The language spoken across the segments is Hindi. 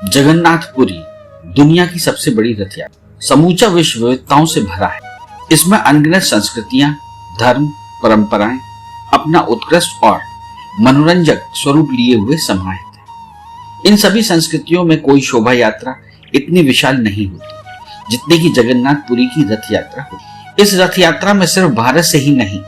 जगन्नाथपुरी दुनिया की सबसे बड़ी रथ यात्रा समूचा विश्व विविधताओं से भरा है। इसमें अनगिनत संस्कृतियां, धर्म, परंपराएं अपना उत्कृष्ट और मनोरंजक स्वरूप लिए हुए समाहित है। इन सभी संस्कृतियों में कोई शोभा यात्रा इतनी विशाल नहीं होती जितनी कि जगन्नाथपुरी की रथ यात्रा होती। इस रथ यात्रा में सिर्फ भारत से ही नहीं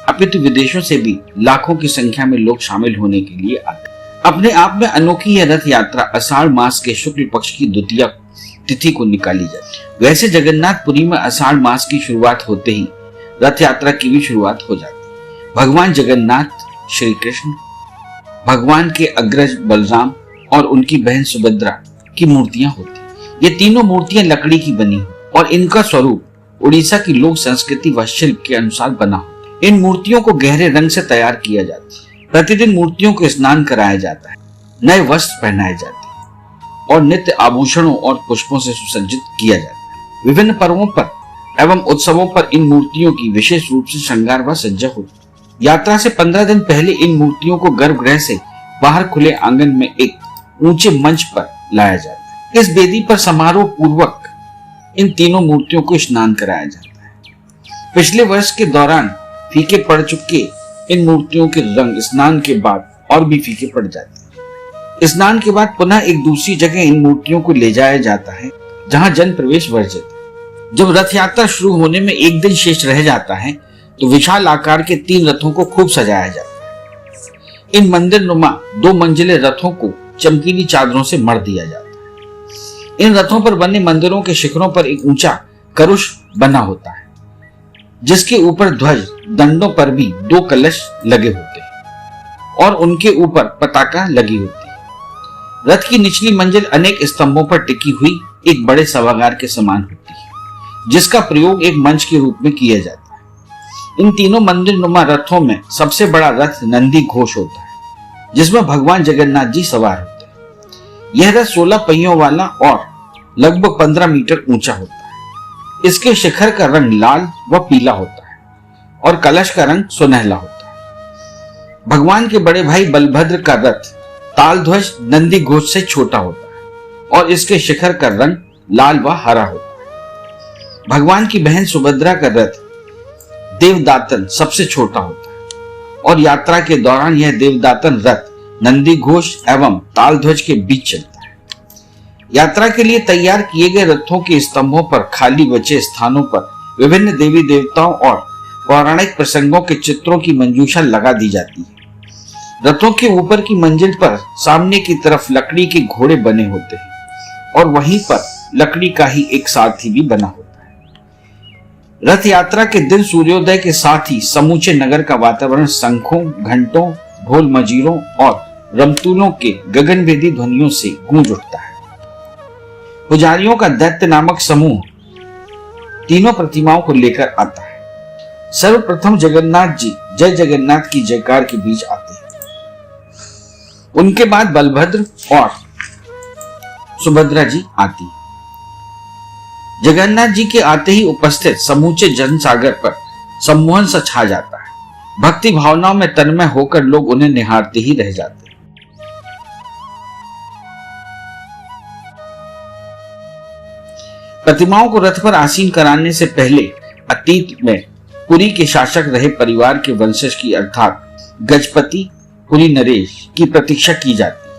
अपितु विदेशों से भी लाखों की संख्या में लोग शामिल होने के लिए आते हैं। अपने आप में अनोखी यह रथ यात्रा आषाढ़ मास के शुक्ल पक्ष की द्वितीया तिथि को निकाली जाती है। वैसे जगन्नाथपुरी में आषाढ़ मास की शुरुआत होते ही रथ यात्रा की भी शुरुआत हो जाती है। भगवान जगन्नाथ, श्री कृष्ण, भगवान के अग्रज बलराम और उनकी बहन सुभद्रा की मूर्तियां होती। ये तीनों मूर्तियां लकड़ी की बनी और इनका स्वरूप उड़ीसा की लोक संस्कृति व शिल्प के अनुसार बना होता है। इन मूर्तियों को गहरे रंग से तैयार किया जाता है। प्रतिदिन मूर्तियों को स्नान कराया जाता है, नए वस्त्र पहनाए जाते हैं और नित्य आभूषणों और पुष्पों से सुसज्जित किया जाता है। विभिन्न पर्वों पर एवं उत्सवों पर इन मूर्तियों की विशेष रूप से श्रृंगार व सज्जा होती है। यात्रा से 15 दिन पहले इन मूर्तियों को गर्भगृह से बाहर खुले आंगन में एक ऊंचे मंच पर लाया जाता है। इस वेदी पर समारोह पूर्वक इन तीनों मूर्तियों को स्नान कराया जाता है। पिछले वर्ष के दौरान फीके पड़ चुके इन मूर्तियों के रंग स्नान के बाद और भी फीके पड़ जाते हैं। स्नान के बाद पुनः एक दूसरी जगह इन मूर्तियों को ले जाया जाता है जहां जन प्रवेश वर्जित है। जब रथ यात्रा शुरू होने में एक दिन शेष रह जाता है तो विशाल आकार के 3 रथों को खूब सजाया जाता है। इन मंदिर नुमा 2 मंजिले रथों को चमकीली चादरों से मढ़ दिया जाता है। इन रथों पर बने मंदिरों के शिखरों पर एक ऊंचा करुष बना होता है जिसके ऊपर ध्वज दंडों पर भी 2 कलश लगे होते हैं और उनके ऊपर पताका लगी होती है। रथ की निचली मंजिल अनेक स्तंभों पर टिकी हुई एक बड़े सभागार के समान होती है जिसका प्रयोग एक मंच के रूप में किया जाता है। इन तीनों मंदिर नुमा रथों में सबसे बड़ा रथ नंदी घोष होता है जिसमें भगवान जगन्नाथ जी सवार होते हैं। यह रथ 16 पहियों वाला और लगभग 15 मीटर ऊंचा होता है। इसके शिखर का रंग लाल व पीला होता है और कलश का रंग सुनहला होता है। भगवान के बड़े भाई बलभद्र का रथ ताल ध्वज नंदी घोष से छोटा होता है और इसके शिखर का रंग लाल व हरा होता है। भगवान की बहन सुभद्रा का रथ देवदातन सबसे छोटा होता है और यात्रा के दौरान यह देवदातन रथ नंदी घोष एवं ताल ध्वज के बीच चलता है। यात्रा के लिए तैयार किए गए रथों के स्तंभों पर खाली बचे स्थानों पर विभिन्न देवी देवताओं और पौराणिक प्रसंगों के चित्रों की मंजूषा लगा दी जाती है। रथों के ऊपर की मंजिल पर सामने की तरफ लकड़ी के घोड़े बने होते हैं और वहीं पर लकड़ी का ही एक सारथी भी बना होता है। रथ यात्रा के दिन सूर्योदय के साथ ही समूचे नगर का वातावरण शंखों, घंटों, ढोल मजीरों और रमतूलों के गगनभेदी ध्वनियों से गूंज उठता है। पुजारियों का दैत्य नामक समूह तीनों प्रतिमाओं को लेकर आता है। सर्वप्रथम जगन्नाथ जी जय जगन्नाथ की जयकार के बीच आते हैं। उनके बाद बलभद्र और सुभद्रा जी आती है। जगन्नाथ जी के आते ही उपस्थित समूचे जनसागर पर सम्मोहन सा छा जाता है। भक्ति भावनाओं में तन्मय होकर लोग उन्हें निहारते ही रह जाते हैं। प्रतिमाओं को रथ पर आसीन कराने से पहले अतीत में पुरी के शासक रहे परिवार के वंशज की अर्थात गजपति पुरी नरेश की प्रतीक्षा की जाती है।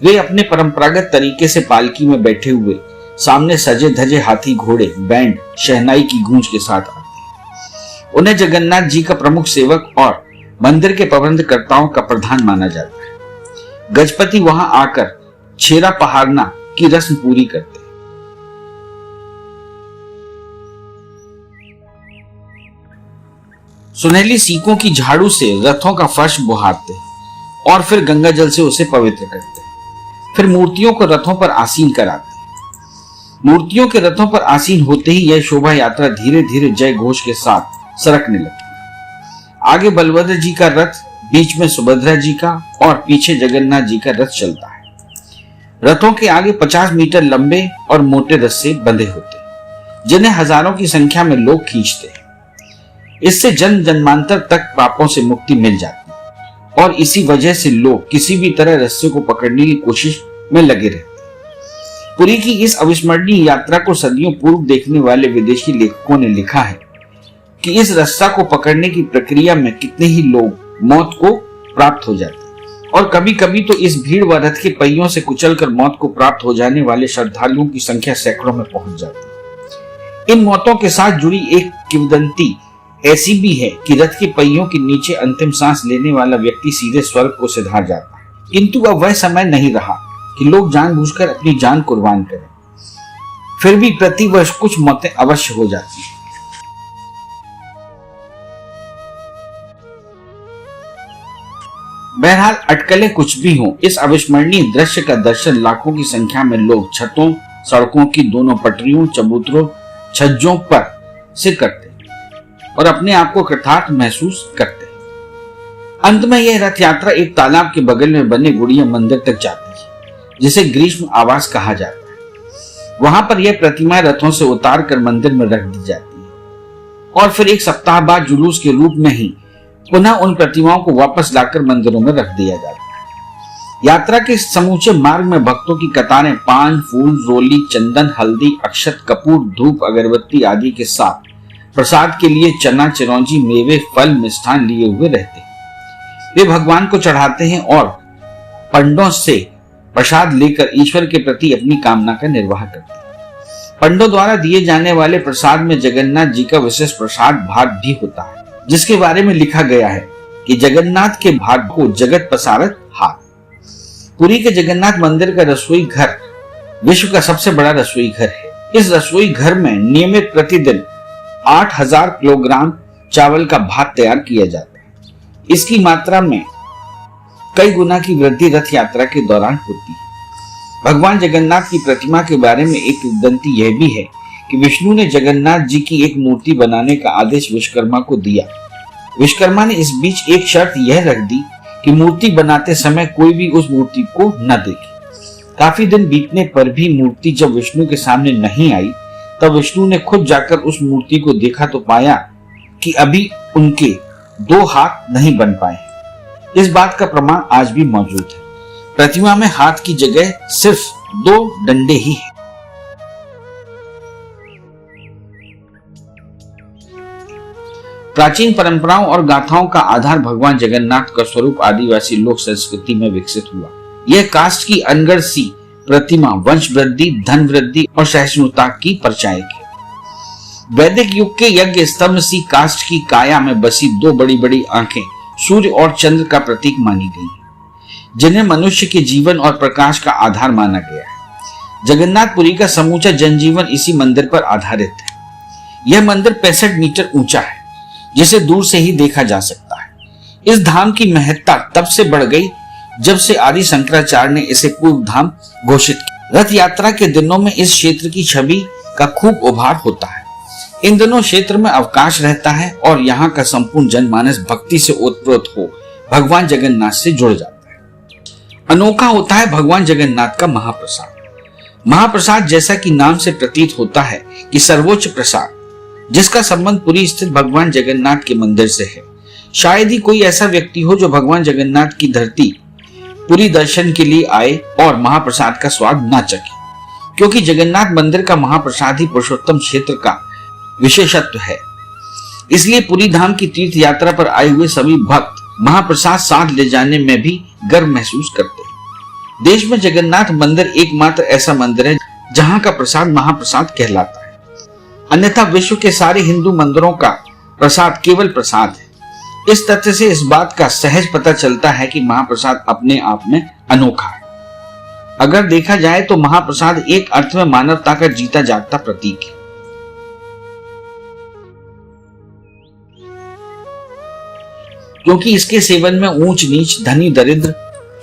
वे अपने परंपरागत तरीके से पालकी में बैठे हुए सामने सजे धजे हाथी घोड़े बैंड शहनाई की गूंज के साथ आते हैं। उन्हें जगन्नाथ जी का प्रमुख सेवक और मंदिर के प्रबंधकर्ताओं का प्रधान माना जाता है। गजपति वहां आकर छेरा पहाड़ना की रस्म पूरी करते हैं। सुनहली सीकों की झाड़ू से रथों का फर्श बुहारते हैं और फिर गंगा जल से उसे पवित्र करते हैं। फिर मूर्तियों को रथों पर आसीन कराते हैं। मूर्तियों के रथों पर आसीन होते ही यह शोभा यात्रा धीरे धीरे जय घोष के साथ सरकने लगती है। आगे बलभद्र जी का रथ, बीच में सुभद्रा जी का और पीछे जगन्नाथ जी का रथ चलता है। रथों के आगे 50 मीटर लंबे और मोटे रस्से बंधे होते हैं जिन्हें हजारों की संख्या में लोग खींचते हैं। इससे जन्म जन्मांतर तक पापों से मुक्ति मिल जाती है और इसी वजह से लोग किसी भी तरह रस्से को पकड़ने की कोशिश में लगे रहते हैं। पुरी की इस अविस्मरणीय यात्रा को सदियों पूर्व देखने वाले विदेशी लेखकों ने लिखा है कि इस रास्ता को पकड़ने की प्रक्रिया में कितने ही लोग मौत को प्राप्त हो जाते हैं और कभी कभी तो इस भीड़ व रथ के पहियों से कुचलकर मौत को प्राप्त हो जाने वाले श्रद्धालुओं की संख्या सैकड़ों में पहुंच जाती है। इन मौतों के साथ जुड़ी एक किंवदंती ऐसी भी है कि रथ के पहियों के नीचे अंतिम सांस लेने वाला व्यक्ति सीधे स्वर्ग को सिधार जाता है, किंतु अब वह समय नहीं रहा कि लोग जानबूझकर अपनी जान कुर्बान करें। फिर भी प्रतिवर्ष कुछ मौतें अवश्य हो जाती हैं। बहरहाल अटकलें कुछ भी हों, इस अविस्मरणीय दृश्य का दर्शन लाखों की संख्या में लोग छतों, सड़कों की दोनों पटरियों, चबूतरों, छज्जों पर से करते और अपने आप को कृतार्थ महसूस करते हैं। अंत में यह रथ यात्रा एक तालाब के बगल में बने गुड़िया मंदिर तक जाती है, जिसे ग्रीष्म आवास कहा जाता है। वहां पर यह प्रतिमाएं रथों से उतार कर मंदिर में रख दी जाती है और फिर एक सप्ताह बाद जुलूस के रूप में ही पुनः उन प्रतिमाओं को वापस लाकर मंदिरों में रख दिया जाता है। यात्रा के समूचे मार्ग में भक्तों की कतारें पान, फूल, रोली, चंदन, हल्दी, अक्षत, कपूर, धूप, अगरबत्ती आदि के साथ प्रसाद के लिए चना, चिरौंजी, मेवे, फल, मिष्ठान लिए हुए रहते हैं। वे भगवान को चढ़ाते हैं और पंडों से प्रसाद लेकर ईश्वर के प्रति अपनी कामना का निर्वाह करते हैं। पंडों द्वारा दिए जाने वाले प्रसाद में जगन्नाथ जी का विशेष प्रसाद भाग भी होता है, जिसके बारे में लिखा गया है कि जगन्नाथ के भाग को जगत पसारत हाथ। पुरी के जगन्नाथ मंदिर का रसोई घर विश्व का सबसे बड़ा रसोई घर है। इस रसोई घर में नियमित प्रतिदिन 8000 किलोग्राम चावल का भात तैयार किया जाता है। इसकी मात्रा में कई गुना की वृद्धि रथ यात्रा के दौरान होती है। भगवान जगन्नाथ की प्रतिमा के बारे में एक किंवदंती यह भी है कि विष्णु ने जगन्नाथ जी की एक मूर्ति बनाने का आदेश विश्वकर्मा को दिया। विश्वकर्मा ने इस बीच एक शर्त यह रख दी कि मूर्ति बनाते समय कोई भी उस मूर्ति को न देखे। काफी दिन बीतने पर भी मूर्ति जब विष्णु के सामने नहीं आई, तब विष्णु ने खुद जाकर उस मूर्ति को देखा तो पाया कि अभी उनके 2 हाथ नहीं बन पाए। इस बात का प्रमाण आज भी मौजूद है। प्रतिमा में हाथ की जगह सिर्फ 2 डंडे ही हैं। प्राचीन परंपराओं और गाथाओं का आधार भगवान जगन्नाथ का स्वरूप आदिवासी लोक संस्कृति में विकसित हुआ। यह काष्ठ की अनगढ़ सी प्रतिमा वंश वृद्धि, धन वृद्धि और सहिष्णुता की परिचायक है। वैदिक युग के यज्ञ स्तंभ सी काष्ठ की काया में बसी 2 बड़ी बड़ी आंखें सूर्य और चंद्र का प्रतीक मानी गई हैं, जिन्हें मनुष्य के जीवन और प्रकाश का आधार माना गया है। जगन्नाथपुरी का समूचा जनजीवन इसी मंदिर पर आधारित है। यह मंदिर 65 मीटर ऊंचा है, जिसे दूर से ही देखा जा सकता है। इस धाम की महत्ता तब से बढ़ गई जब से आदि शंकराचार्य ने इसे पूर्व धाम घोषित किया। रथ यात्रा के दिनों में इस क्षेत्र की छवि का खूब उभार होता है। इन दिनों क्षेत्र में अवकाश रहता है और यहाँ का संपूर्ण जनमानस भक्ति से ओतप्रोत हो भगवान जगन्नाथ से जुड़ जाता है। अनोखा होता है भगवान जगन्नाथ का महाप्रसाद। महाप्रसाद जैसा कि नाम से प्रतीत होता है कि सर्वोच्च प्रसाद, जिसका संबंध पुरी स्थित भगवान जगन्नाथ के मंदिर से है। शायद ही कोई ऐसा व्यक्ति हो जो भगवान जगन्नाथ की धरती पुरी दर्शन के लिए आए और महाप्रसाद का स्वाद ना चखे, क्योंकि जगन्नाथ मंदिर का महाप्रसाद ही पुरुषोत्तम क्षेत्र का विशेषत्व है। इसलिए पुरी धाम की तीर्थ यात्रा पर आए हुए सभी भक्त महाप्रसाद साथ ले जाने में भी गर्व महसूस करते हैं। देश में जगन्नाथ मंदिर एकमात्र ऐसा मंदिर है जहाँ का प्रसाद महाप्रसाद कहलाता है। अन्यथा विश्व के सारे हिंदू मंदिरों का प्रसाद केवल प्रसाद है। इस तथ्य से इस बात का सहज पता चलता है कि महाप्रसाद अपने आप में अनोखा है। अगर देखा जाए तो महाप्रसाद एक अर्थ में मानवता का जीता जागता प्रतीक है। क्योंकि इसके सेवन में ऊंच नीच, धनी दरिद्र,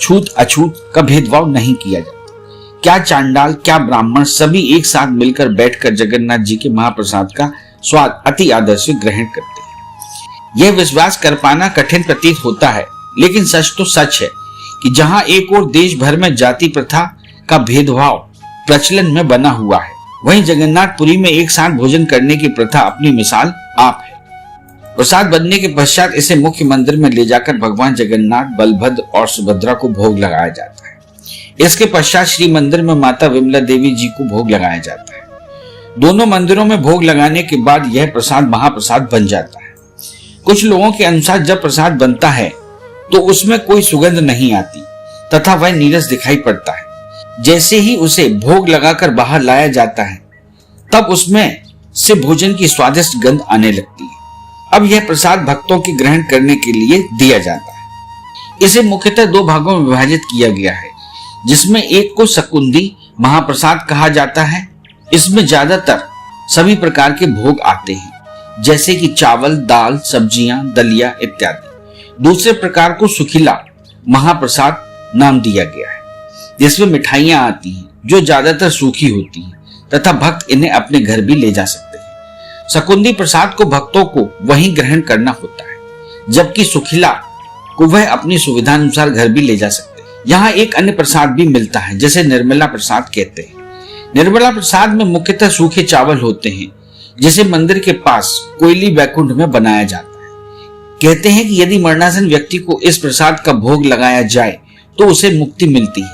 छूत अछूत का भेदभाव नहीं किया जाता। क्या चांडाल, क्या ब्राह्मण, सभी एक साथ मिलकर बैठकर जगन्नाथ जी के महाप्रसाद का स्वाद अति आदर से ग्रहण करते हैं। यह विश्वास कर पाना कठिन प्रतीत होता है, लेकिन सच तो सच है कि जहां एक और देश भर में जाति प्रथा का भेदभाव प्रचलन में बना हुआ है, वहीं जगन्नाथपुरी में एक साथ भोजन करने की प्रथा अपनी मिसाल आप है। प्रसाद बनने के पश्चात इसे मुख्य मंदिर में ले जाकर भगवान जगन्नाथ, बलभद्र और सुभद्रा को भोग लगाया जाता है। इसके पश्चात श्री मंदिर में माता विमला देवी जी को भोग लगाया जाता है। दोनों मंदिरों में भोग लगाने के बाद यह प्रसाद महाप्रसाद बन जाता है। कुछ लोगों के अनुसार जब प्रसाद बनता है तो उसमें कोई सुगंध नहीं आती तथा वह नीरस दिखाई पड़ता है। जैसे ही उसे भोग लगाकर बाहर लाया जाता है तब उसमें से भोजन की स्वादिष्ट गंध आने लगती है। अब यह प्रसाद भक्तों के ग्रहण करने के लिए दिया जाता है। इसे मुख्यतः दो भागों में विभाजित किया गया है, जिसमें एक को शकुंदी महाप्रसाद कहा जाता है। इसमें ज्यादातर सभी प्रकार के भोग आते हैं, जैसे कि चावल, दाल, सब्जियां, दलिया इत्यादि। दूसरे प्रकार को सुखीला महाप्रसाद नाम दिया गया है, जिसमें मिठाइयां आती हैं जो ज्यादातर सूखी होती हैं तथा भक्त इन्हें अपने घर भी ले जा सकते हैं। शकुंदी प्रसाद को भक्तों को वहीं ग्रहण करना होता है, जबकि सुखीला को वह अपनी सुविधानुसार घर भी ले जा सकते हैं। यहाँ एक अन्य प्रसाद भी मिलता है, जिसे निर्मला प्रसाद कहते हैं। निर्मला प्रसाद में मुख्यतः सूखे चावल होते हैं, जिसे मंदिर के पास कोयली वैकुंठ में बनाया जाता है। कहते हैं कि यदि मरणासन व्यक्ति को इस प्रसाद का भोग लगाया जाए तो उसे मुक्ति मिलती है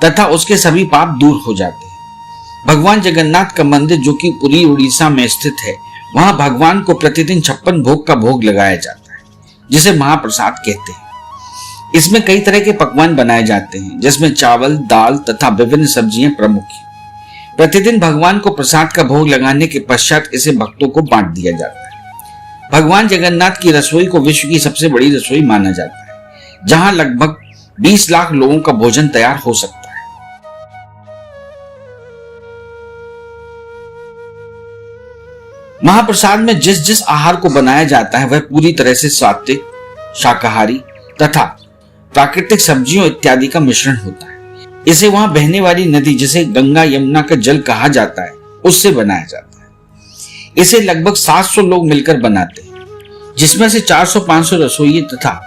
तथा उसके सभी पाप दूर हो जाते हैं। भगवान जगन्नाथ का मंदिर, जो कि पुरी उड़ीसा में स्थित है, वहां भगवान को प्रतिदिन 56 भोग का भोग लगाया जाता है, जिसे महाप्रसाद कहते हैं। इसमें कई तरह के पकवान बनाए जाते हैं, जिसमें चावल, दाल तथा विभिन्न सब्जियां प्रमुख हैं। प्रतिदिन भगवान को प्रसाद का भोग लगाने के पश्चात इसे भक्तों को बांट दिया जाता है। भगवान जगन्नाथ की रसोई को विश्व की सबसे बड़ी रसोई माना जाता है, जहां लगभग 20 लाख लोगों का भोजन तैयार हो सकता है। महाप्रसाद में जिस जिस आहार को बनाया जाता है वह पूरी तरह से सात्विक, शाकाहारी तथा प्राकृतिक सब्जियों इत्यादि का मिश्रण होता है। इसे वहां बहने वाली नदी, जिसे गंगा यमुना का जल कहा जाता है, उससे बनाया जाता है। इसे लगभग 700 लोग मिलकर बनाते हैं, जिसमें से 400-500 रसोइये तथा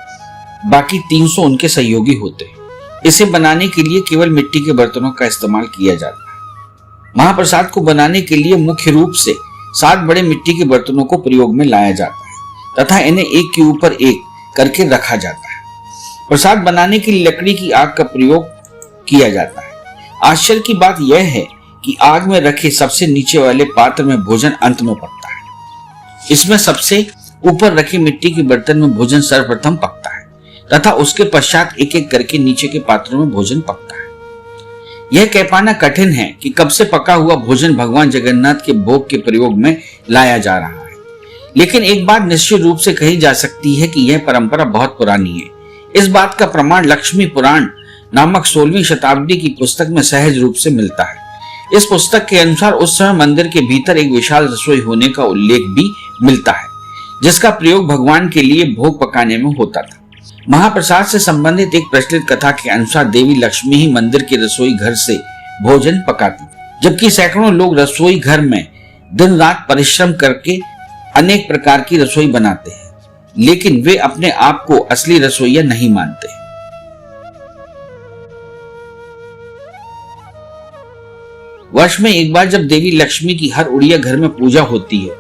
बाकी 300 उनके सहयोगी होते हैं। इसे बनाने के लिए केवल मिट्टी के बर्तनों का इस्तेमाल किया जाता है। महाप्रसाद को बनाने के लिए मुख्य रूप से 7 बड़े मिट्टी के बर्तनों को प्रयोग में लाया जाता है तथा इन्हें एक के ऊपर एक करके रखा जाता है। प्रसाद बनाने के लिए लकड़ी की आग का प्रयोग किया जाता है। आश्चर्य की बात यह है कि आग में रखे सबसे नीचे वाले पात्र में भोजन अंत में पकता है। इसमें सबसे ऊपर रखे मिट्टी के बर्तन में भोजन सर्वप्रथम पकता है तथा उसके पश्चात एक एक करके नीचे के पात्रों में भोजन पकता है। यह कह पाना कठिन है कि कब से पका हुआ भोजन भगवान जगन्नाथ के भोग के प्रयोग में लाया जा रहा है, लेकिन एक बात निश्चित रूप से कही जा सकती है कि यह परंपरा बहुत पुरानी है। इस बात का प्रमाण लक्ष्मी पुराण नामक 16वीं शताब्दी की पुस्तक में सहज रूप से मिलता है। इस पुस्तक के अनुसार उस समय मंदिर के भीतर एक विशाल रसोई होने का उल्लेख भी मिलता है, जिसका प्रयोग भगवान के लिए भोग पकाने में होता था। महाप्रसाद से संबंधित एक प्रचलित कथा के अनुसार देवी लक्ष्मी ही मंदिर के रसोई घर से भोजन पकाती, जबकि सैकड़ों लोग रसोई घर में दिन रात परिश्रम करके अनेक प्रकार की रसोई बनाते हैं, लेकिन वे अपने आप को असली रसोइया नहीं मानते। वर्ष में एक बार जब देवी लक्ष्मी की हर उड़िया घर में पूजा होती है,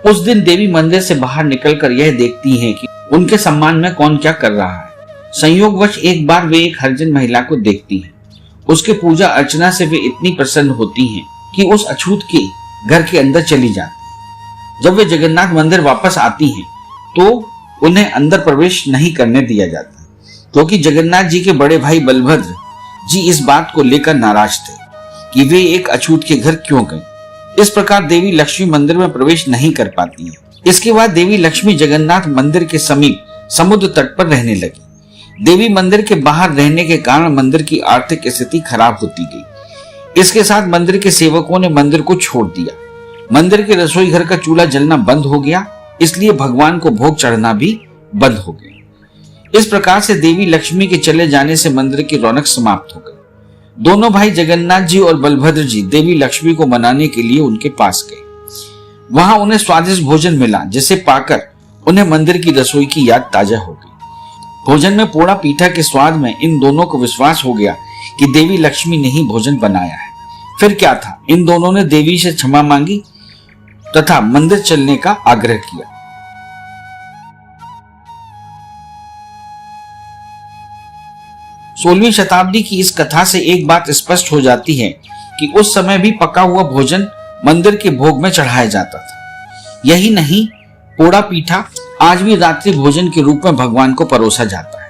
उस दिन देवी मंदिर से बाहर निकलकर यह देखती हैं कि उनके सम्मान में कौन क्या कर रहा है। संयोगवश एक बार वे एक हरिजन महिला को देखती हैं। उसके पूजा अर्चना से वे इतनी प्रसन्न होती हैं कि उस अछूत के घर के अंदर चली जाती हैं। जब वे जगन्नाथ मंदिर वापस आती हैं तो उन्हें अंदर प्रवेश नहीं करने दिया जाता, क्योंकि जगन्नाथ जी के बड़े भाई बलभद्र जी इस बात को लेकर नाराज थे कि वे एक अछूत के घर क्यों गए। इस प्रकार देवी लक्ष्मी मंदिर में प्रवेश नहीं कर पाती है। इसके बाद देवी लक्ष्मी जगन्नाथ मंदिर के समीप समुद्र तट पर रहने लगी। देवी मंदिर के बाहर रहने के कारण मंदिर की आर्थिक स्थिति खराब होती गई। इसके साथ मंदिर के सेवकों ने मंदिर को छोड़ दिया। मंदिर के रसोई घर का चूल्हा जलना बंद हो गया, इसलिए भगवान को भोग चढ़ना भी बंद हो गया। इस प्रकार से देवी लक्ष्मी के चले जाने से मंदिर की रौनक समाप्त हो गई। दोनों भाई जगन्नाथ जी और बलभद्र जी देवी लक्ष्मी को मनाने के लिए उनके पास गए। वहां उन्हें स्वादिष्ट भोजन मिला, जिसे पाकर उन्हें मंदिर की रसोई की याद ताजा हो गई। भोजन में पोड़ा पीठा के स्वाद में इन दोनों को विश्वास हो गया कि देवी लक्ष्मी ने ही भोजन बनाया है। फिर क्या था, इन दोनों ने देवी से क्षमा मांगी तथा मंदिर चलने का आग्रह किया। 16वीं शताब्दी की इस कथा से एक बात स्पष्ट हो जाती है कि उस समय भी पका हुआ भोजन मंदिर के भोग में चढ़ाया जाता था। यही नहीं, पोड़ा पीठा आज भी रात्रि भोजन के रूप में भगवान को परोसा जाता है।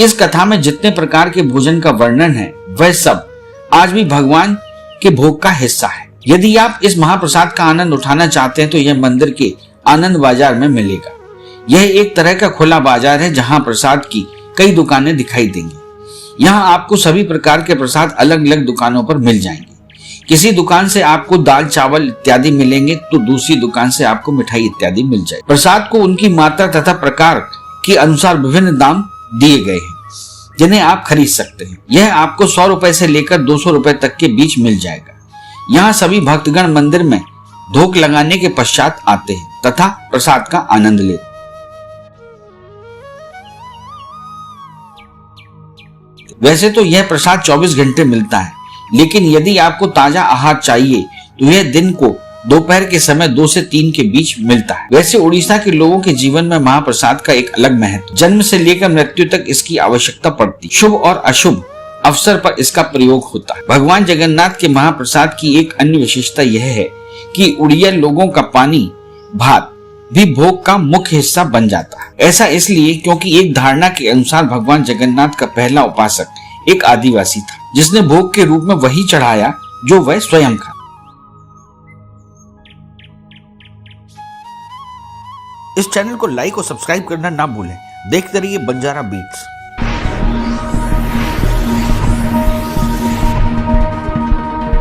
इस कथा में जितने प्रकार के भोजन का वर्णन है वह सब आज भी भगवान के भोग का हिस्सा है। यदि आप इस महाप्रसाद का आनंद उठाना चाहते हैं तो यह मंदिर के आनंद बाजार में मिलेगा। यह एक तरह का खुला बाजार है जहां प्रसाद की कई दुकानें दिखाई देंगी। यहाँ आपको सभी प्रकार के प्रसाद अलग अलग दुकानों पर मिल जाएंगे। किसी दुकान से आपको दाल चावल इत्यादि मिलेंगे तो दूसरी दुकान से आपको मिठाई इत्यादि मिल जाए। प्रसाद को उनकी मात्रा तथा प्रकार के अनुसार विभिन्न दाम दिए गए हैं जिन्हें आप खरीद सकते हैं। यह आपको 100 रुपए से लेकर 200 रुपए तक के बीच मिल जाएगा। यहाँ सभी भक्तगण मंदिर में धोख लगाने के पश्चात आते हैं तथा प्रसाद का आनंद लेते हैं। वैसे तो यह प्रसाद 24 घंटे मिलता है, लेकिन यदि आपको ताजा आहार चाहिए तो यह दिन को दोपहर के समय 2 से 3 के बीच मिलता है। वैसे उड़ीसा के लोगों के जीवन में महाप्रसाद का एक अलग महत्व, जन्म से लेकर मृत्यु तक इसकी आवश्यकता पड़ती। शुभ और अशुभ अवसर पर इसका प्रयोग होता है। भगवान जगन्नाथ के महाप्रसाद की एक अन्य विशेषता यह है कि उड़िया लोगों का पानी भात भी भोग का मुख्य हिस्सा बन जाता है। ऐसा इसलिए क्योंकि एक धारणा के अनुसार भगवान जगन्नाथ का पहला उपासक एक आदिवासी था जिसने भोग के रूप में वही चढ़ाया जो वह स्वयं खा। इस चैनल को लाइक और सब्सक्राइब करना ना भूलें। देखते रहिए बंजारा बीट्स।